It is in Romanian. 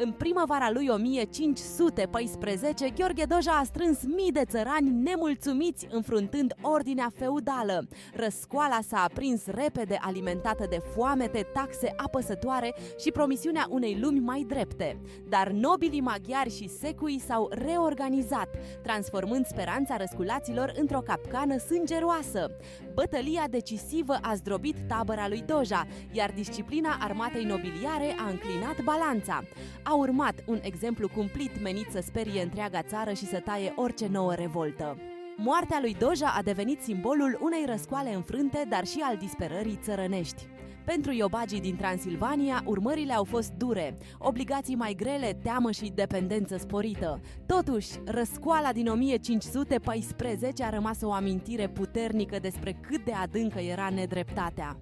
În primăvara lui 1514, Gheorghe Doja a strâns mii de țărani nemulțumiți înfruntând ordinea feudală. Răscoala s-a aprins repede, alimentată de foamete, taxe apăsătoare și promisiunea unei lumi mai drepte. Dar nobilii maghiari și secuii s-au reorganizat, transformând speranța răsculaților într-o capcană sângeroasă. Bătălia decisivă a zdrobit tabăra lui Doja, iar disciplina armatei nobiliare a înclinat balanța. A urmat un exemplu cumplit menit să sperie întreaga țară și să taie orice nouă revoltă. Moartea lui Doja a devenit simbolul unei răscoale înfrânte, dar și al disperării țărănești. Pentru iobagii din Transilvania, urmările au fost dure, obligații mai grele, teamă și dependență sporită. Totuși, răscoala din 1514 a rămas o amintire puternică despre cât de adâncă era nedreptatea.